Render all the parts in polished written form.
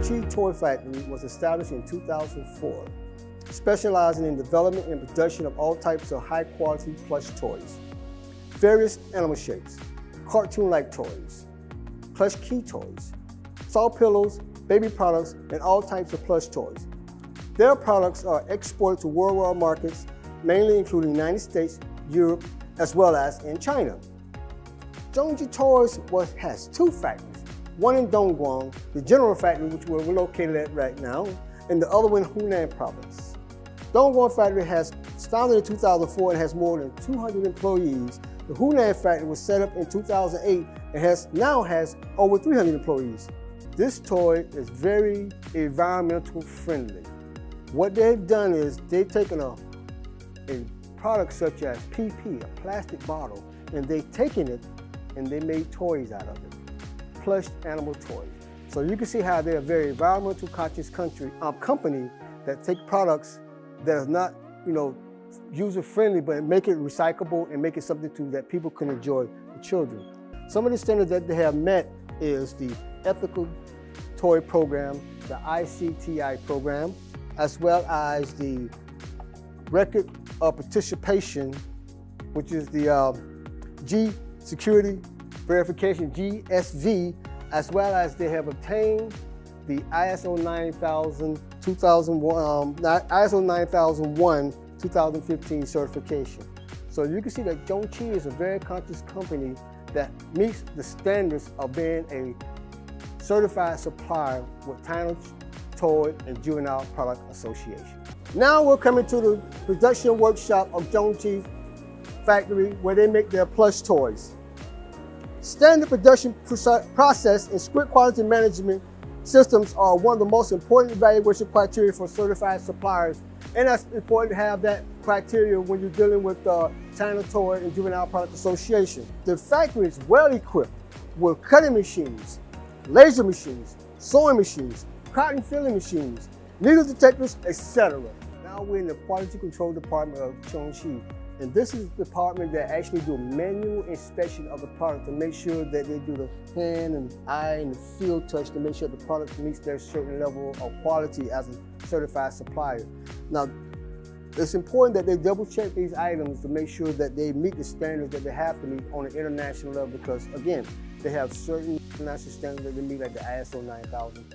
Zhengqi Toy Factory was established in 2004, specializing in development and production of all types of high-quality plush toys, various animal shapes, cartoon-like toys, plush key toys, soft pillows, baby products, and all types of plush toys. Their products are exported to worldwide markets, mainly including the United States, Europe, as well as in China. Zhengqi Toys has two factories, one in Dongguan, the general factory which we're located at right now, and the other one in Hunan province. Dongguan factory was founded in 2004 and has more than 200 employees. The Hunan factory was set up in 2008 and now has over 300 employees. This toy is very environmental friendly. What they've done is they've taken a product such as PP, a plastic bottle, and they've taken it and they made toys out of it, plush animal toys. So you can see how they're a very environmental conscious company that take products that are not, user friendly, but make it recyclable and make it something that people can enjoy, the children. Some of the standards that they have met is the Ethical Toy Program, the ICTI program, as well as the Record of Participation, which is the G Security Verification, GSV, as well as they have obtained the ISO 9001 2015 certification. So you can see that Zhengqi is a very conscious company that meets the standards of being a certified supplier with China Toy and Juvenile Product Association. Now we're coming to the production workshop of Zhengqi factory where they make their plush toys. Standard production process and strict quality management systems are one of the most important evaluation criteria for certified suppliers, and that's important to have that criteria when you're dealing with the China Toy and Juvenile Product Association. The factory is well equipped with cutting machines, laser machines, sewing machines, cotton filling machines, needle detectors, etc. Now we're in the quality control department of Zhengqi, and this is the department that actually do a manual inspection of the product to make sure that they do the hand and eye and the field touch to make sure the product meets their certain level of quality as a certified supplier. Now, it's important that they double check these items to make sure that they meet the standards that they have to meet on an international level, because again, they have certain international standards that they meet, like the ISO 9000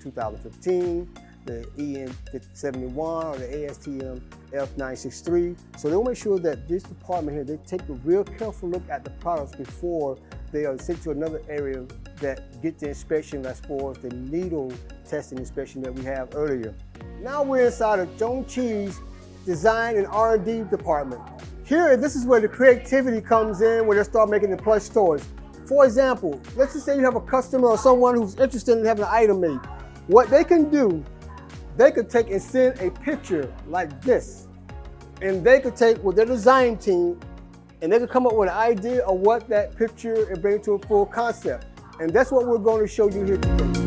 2015, the EN 71 or the ASTM F963. So they'll make sure that this department here, they take a real careful look at the products before they are sent to another area that get the inspection as far as the needle testing inspection that we have earlier. Now we're inside of Zhengqi's Design and R&D department. Here, this is where the creativity comes in, where they start making the plush toys. For example, let's just say you have a customer or someone who's interested in having an item made. What they can do, they could take and send a picture like this, and they could take with their design team and they could come up with an idea of what that picture and bring it to a full concept. And that's what we're going to show you here today.